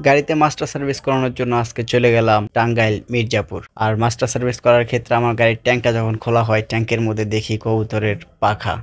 গাড়িতে master service করানোর জন্য আজকে চলে গেলাম টাঙ্গাইল মির্জাপুর। আর মাস্টার সার্ভিস করার ক্ষেত্রে আমার গাড়ির ট্যাঙ্কটা যখন খোলা হয়, ট্যাঙ্কের মধ্যে দেখি কবুতরের পাখা।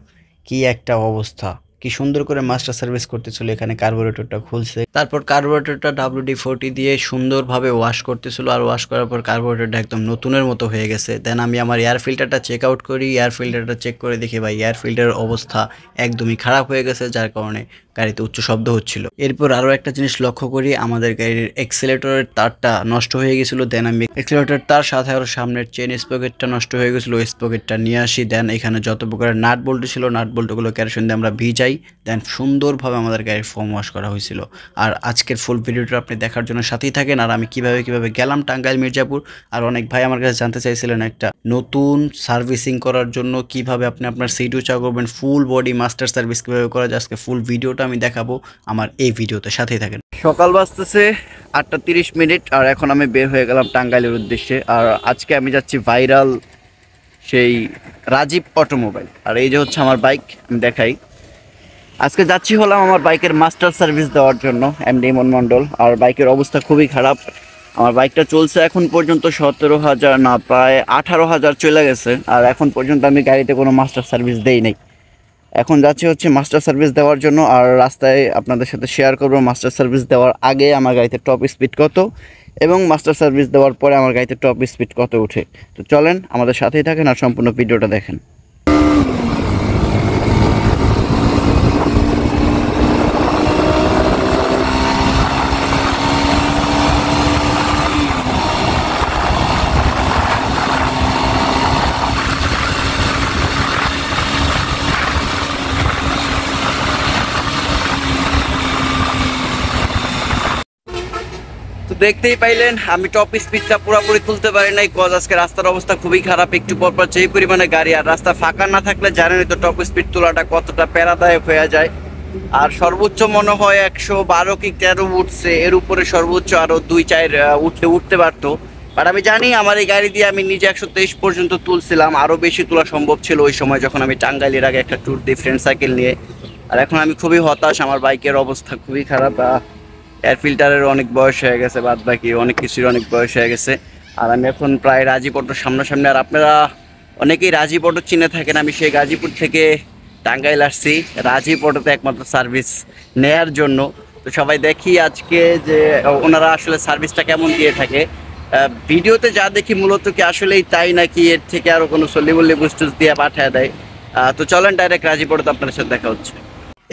কি একটা অবস্থা! কি সুন্দর করে মাস্টার সার্ভিস করতেছিল। এখানে কার্বোরেটরটা খুলছে, তারপর কার্বোরেটরটা WD-40 দিয়ে সুন্দরভাবে ওয়াশ করতেছিল। আর ওয়াশ করার পর কার্বোরেটরটা একদম নতুনের মতো হয়ে গেছে। দেন আমি আমার এয়ার ফিল্টারটা চেক আউট করি। এয়ার ফিল্টারটা চেক করে দেখি ভাই এয়ার ফিল্টারের অবস্থা একদমই খারাপ হয়ে গেছে, যার কারণে গাড়িতে উচ্চ শব্দ হচ্ছিল। এরপর আরও একটা জিনিস লক্ষ্য করি, আমাদের গাড়ির এক্সেলেটরের তারটা নষ্ট হয়ে গেছিলো। দেন আমি এক্সেলেটরের তার সাথে আরও সামনের চেন স্পকেটটা নষ্ট হয়ে গেছিলো, স্পকেটটা নিয়ে আসি। দেন এখানে যত প্রকারের নাট বল্ট ছিল, নাট বল্টগুলো কেরোসিন দিয়ে আমরা ভিজাই। দেন সুন্দরভাবে আমাদের গাড়ির ফোম ওয়াশ করা হয়েছিল। আর আজকের ফুল ভিডিওটা আপনি দেখার জন্য সাথেই থাকেন। আর আমি কিভাবে গেলাম টাঙ্গাইল মির্জাপুর। আর অনেক ভাই আমার কাছে জানতে চাইছিলেন একটা নতুন সার্ভিসিং করার জন্য কিভাবে আপনি আপনার সিট উঁচা করবেন, ফুল বডি মাস্টার সার্ভিস কীভাবে করা যায়, আজকে ফুল ভিডিওটা আমি দেখাবো আমার এই ভিডিওতে, সাথেই থাকেন। সকাল বাজতেছে 8:30 আর এখন আমি বের হয়ে গেলাম টাঙ্গাইলের উদ্দেশ্যে। আর আজকে আমি যাচ্ছি ভাইরাল সেই রাজীব অটোমোবাইল। আর এই যে হচ্ছে আমার বাইক, আমি দেখাই। আজকে যাচ্ছি হলাম আমার বাইকের মাস্টার সার্ভিস দেওয়ার জন্য, এমডি ইমন মণ্ডল। আর বাইকের অবস্থা খুবই খারাপ। আমার বাইকটা চলছে এখন পর্যন্ত 17,000 না, প্রায় 18,000 চলে গেছে। আর এখন পর্যন্ত আমি গাড়িতে কোনো মাস্টার সার্ভিস দেই নাই। এখন যাচ্ছি হচ্ছে মাস্টার সার্ভিস দেওয়ার জন্য। আর রাস্তায় আপনাদের সাথে শেয়ার করবো মাস্টার সার্ভিস দেওয়ার আগে আমার গাড়িতে টপ স্পিড কত এবং মাস্টার সার্ভিস দেওয়ার পরে আমার গাড়িতে টপ স্পিড কত উঠে। তো চলেন আমাদের সাথেই থাকেন আর সম্পূর্ণ ভিডিওটা দেখেন। তো দেখতেই পাইলেন আমি টপ স্পিডটা পুরোপুরি তুলতে পারি নাই, কজ আজকে রাস্তার অবস্থা খুবই খারাপ। একটু পরপর যেই পরিমাণে গাড়ি, আর রাস্তা ফাঁকা না থাকলে জানেনই তো টপ স্পিড তোলাটা কতটা প্যারাদায়ক হয়ে যায়। আর সর্বোচ্চ মনে হয় 112 কি 13 উঠছে, এর উপরে সর্বোচ্চ আরো 2-4 উঠতে পারতো। বাট আমি জানি আমার এই গাড়ি দিয়ে আমি নিজে 123 পর্যন্ত তুলছিলাম, আরো বেশি তোলা সম্ভব ছিল ওই সময় যখন আমি টাঙ্গাইলের আগে একটা ট্যুর দিই ফ্রেন্ড সাইকেল নিয়ে। আর এখন আমি খুবই হতাশ, আমার বাইকের অবস্থা খুবই খারাপ। এয়ার ফিল্টারের অনেক বয়স হয়ে গেছে, বাদ বাকি অনেক কিছুর অনেক বয়স হয়ে গেছে। আর আমি এখন প্রায় রাজীব অটোর সামনাসামনি। আর আপনারা অনেকেই রাজীব অটো চিনে থাকেন, আমি সেই গাজীপুর থেকে টাঙ্গাইল আসছি রাজীব অটোতে একমাত্র সার্ভিস নেয়ার জন্য। তো সবাই দেখি আজকে যে ওনারা আসলে সার্ভিসটা কেমন দিয়ে থাকে। ভিডিওতে যা দেখি মূলত কি আসলেই তাই, নাকি এর থেকে আরও কোনো সলিবল্লি বুস্টুস দিয়ে পাঠিয়ে দেয়। তো চলেন ডাইরেক্ট রাজীব অটোতে আপনাদের সাথে দেখা হচ্ছে।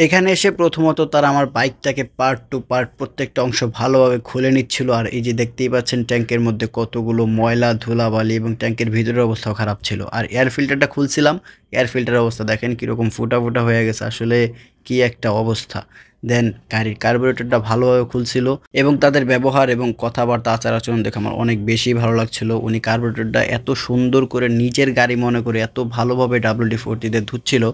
এখানে এসে প্রথমত তারা আমার বাইকটাকে পার্ট টু পার্ট প্রত্যেকটা অংশ ভালোভাবে খুলে নিচ্ছিল। আর এই যে দেখতেই পাচ্ছেন ট্যাঙ্কের মধ্যে কতগুলো ময়লা ধুলাবালি এবং ট্যাঙ্কের ভিতরের অবস্থাও খারাপ ছিল। আর এয়ার ফিল্টারটা খুলছিলাম, এয়ার ফিল্টারের অবস্থা দেখেন কীরকম ফুটা ফুটা হয়ে গেছে, আসলে কি একটা অবস্থা। দেন গাড়ির কার্বোরেটরটা ভালোভাবে খুলছিল এবং তাদের ব্যবহার এবং কথাবার্তা আচার আচরণ দেখে আমার অনেক বেশি ভালো লাগছিল। উনি কার্বোরেটরটা এত সুন্দর করে নিজের গাড়ি মনে করে এত ভালোভাবে WD-40 দিয়ে ধুচ্ছিল,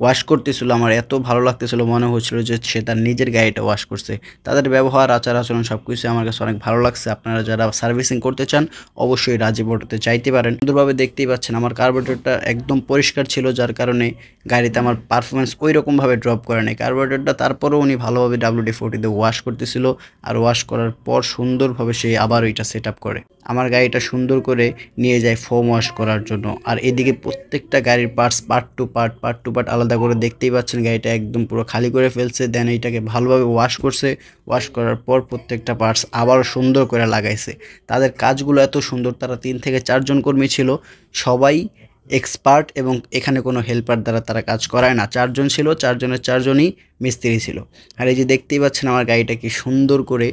ওয়াশ করতেছিল। আমার এত ভালো লাগতেছিল, মনে হচ্ছিল যে সে তার নিজের গাড়িটা ওয়াশ করছে। তাদের ব্যবহার আচার আচরণ সব কিছু আমার কাছে অনেক ভালো লাগছে। আপনারা যারা সার্ভিসিং করতে চান অবশ্যই রাজীব অটোতে চাইতে পারেন। সুন্দরভাবে দেখতেই পাচ্ছেন আমার কার্বোরেটরটা একদম পরিষ্কার ছিল, যার কারণে গাড়িতে আমার পারফরমেন্স ওই রকমভাবে ড্রপ করে নাই কার্বোরেটরটা। তারপরেও উনি ভালোভাবে WD-40 দিয়ে ওয়াশ করতেছিল। আর ওয়াশ করার পর সুন্দরভাবে সে আবার ওইটা সেট আপ করে আমার গাড়িটা সুন্দর করে নিয়ে যায় ফোম ওয়াশ করার জন্য। আর এদিকে প্রত্যেকটা গাড়ির পার্টস পার্ট টু পার্ট আলাদা করে দেখতেই পাচ্ছেন গাড়িটা একদম পুরো খালি করে ফেলছে। দেন এইটাকে ভালোভাবে ওয়াশ করছে, ওয়াশ করার পর প্রত্যেকটা পার্টস আবার সুন্দর করে লাগাইছে। তাদের কাজগুলো এত সুন্দর, তারা 3 থেকে 4 জন কর্মী ছিল, সবাই এক্সপার্ট এবং এখানে কোনো হেল্পার দ্বারা তারা কাজ করায় না। 4 জন ছিল, 4 জনের 4 জনই মিস্ত্রি ছিল। আর এই যে দেখতেই পাচ্ছেন আমার গাড়িটা কি সুন্দর করে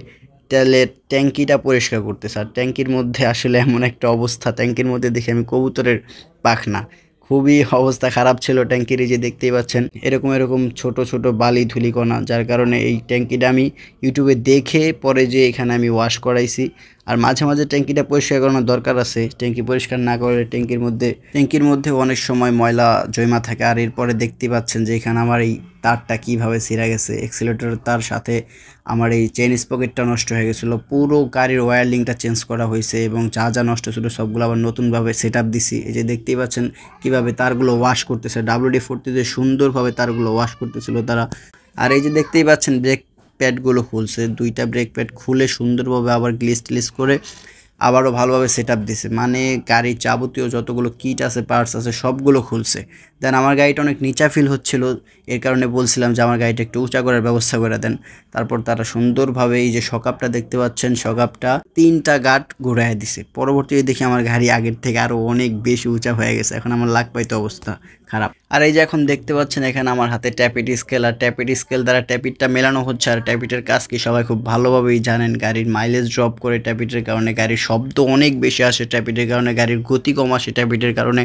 তেলের ট্যাঙ্কিটা পরিষ্কার করতেছে। আর ট্যাঙ্কির মধ্যে আসলে এমন একটা অবস্থা, ট্যাঙ্কির মধ্যে দেখে আমি কবুতরের পাখনা, খুবই অবস্থা খারাপ ছিল ট্যাঙ্কির। এই যে দেখতেই পাচ্ছেন এরকম ছোট ছোট বালি ধুলিকণা, যার কারণে এই ট্যাঙ্কিটা আমি ইউটিউবে দেখে পরে যে এখানে আমি ওয়াশ করাইছি। আর মাঝে মাঝে ট্যাঙ্কিটা পরিষ্কার করানোর দরকার আছে, ট্যাঙ্কি পরিষ্কার না করলে ট্যাঙ্কির মধ্যে অনেক সময় ময়লা জমা থাকে। আর এরপরে দেখতে পাচ্ছেন যে এখানে আমার এই তারটা কিভাবে ছিঁড়া গেছে, এক্সিলেটরের তার সাথে আমার এই চেইন স্পকেটটা নষ্ট হয়ে গেছিলো। পুরো গাড়ির ওয়্যারলিংটা চেঞ্জ করা হয়েছে এবং যা যা নষ্ট ছিল সবগুলো আবার নতুনভাবে সেট আপ দিছি। এই যে দেখতেই পাচ্ছেন কীভাবে তারগুলো ওয়াশ করতেছে, WD-40 দিয়ে সুন্দরভাবে তারগুলো ওয়াশ করতেছিল তারা। আর এই যে দেখতেই পাচ্ছেন ব্রেক প্যাডগুলো খুলছে, 2টা ব্রেক প্যাড খুলে সুন্দরভাবে আবার গ্লিস টিলিস করে আবারও ভালোভাবে সেট আপ দিছে, মানে গাড়ির যাবতীয় যতগুলো কিট আছে পার্টস আছে সবগুলো খুলছে। দেন আমার গাড়িটা অনেক নিচা ফিল হচ্ছিল, এর কারণে বলছিলাম যে আমার গাড়িটা একটু উঁচা করার ব্যবস্থা করে দেন। তারপর তারা সুন্দরভাবে এই যে শকআপটা দেখতে পাচ্ছেন, শকআপটা 3টা গার্ড ঘুরাই দিছে। পরবর্তীতে দেখি আমার গাড়ি আগের থেকে আরও অনেক বেশি উঁচা হয়ে গেছে, এখন আমার লাগ পাইতে অবস্থা খারাপ। আর এই যে এখন দেখতে পাচ্ছেন এখানে আমার হাতে ট্যাপিট স্কেল, আর ট্যাপিট স্কেল দ্বারা ট্যাপিটটা মেলানো হচ্ছে। আর ট্যাপিটের কাজ কি সবাই খুব ভালোভাবেই জানেন, গাড়ির মাইলেজ ড্রপ করে ট্যাপিটের কারণে, গাড়ির শব্দ অনেক বেশি আসে ট্যাপিটের কারণে, গাড়ির গতি কম আসে ট্যাপিটের কারণে,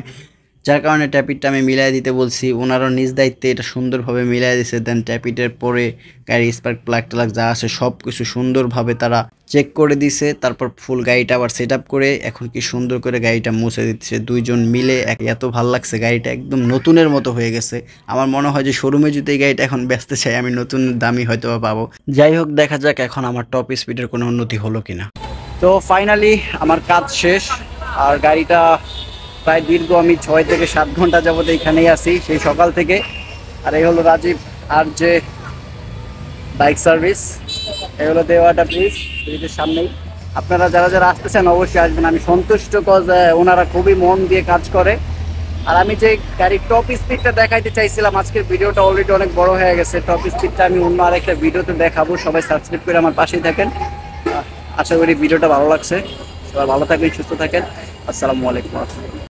যার কারণে ট্যাপিটটা আমি মিলাই দিতে বলছি। ওনারও নিজ দায়িত্বে এটা সুন্দরভাবে মিলাই দিছে। দেন ট্যাপিটের পরে গাড়ির স্পার্ক প্লাগ টালাগ যা আছে সব কিছু সুন্দরভাবে তারা চেক করে দিছে। তারপর ফুল গাড়িটা আবার সেট আপ করে এখন কি সুন্দর করে গাড়িটা মুছে দিচ্ছে দুইজন মিলে। এত ভালো লাগছে, গাড়িটা একদম নতুনের মতো হয়ে গেছে। আমার মনে হয় যে শোরুমে যদি এই গাড়িটা এখন বেচতে চাই আমি নতুন দামি হয়তো পাবো। যাই হোক, দেখা যাক এখন আমার টপ স্পিডের কোনো উন্নতি হলো কিনা। তো ফাইনালি আমার কাজ শেষ, আর গাড়িটা প্রায় দীর্ঘ আমি 6 থেকে 7 ঘন্টা যাবত এখানেই আছি, সেই সকাল থেকে। আর এই হলো রাজীব আর যে বাইক সার্ভিস, এই হলো দেওয়াটা ব্রিজের সামনেই। আপনারা যারা যারা আসতেছেন অবশ্যই আসবেন, আমি সন্তুষ্ট, কজ ওনারা খুবই মন দিয়ে কাজ করে। আর আমি যে গাড়ির টপ স্পিডটা দেখাইতে চাইছিলাম, আজকের ভিডিওটা অলরেডি অনেক বড় হয়ে গেছে। টপ স্পিডটা আমি অন্য আরেকটা ভিডিওতে দেখাবো, সবাই সাবস্ক্রাইব করে আমার পাশেই থাকেন। আশা করি ভিডিওটা ভালো লাগছে। সবাই ভালো থাকবেন, সুস্থ থাকেন। আসসালামু আলাইকুম।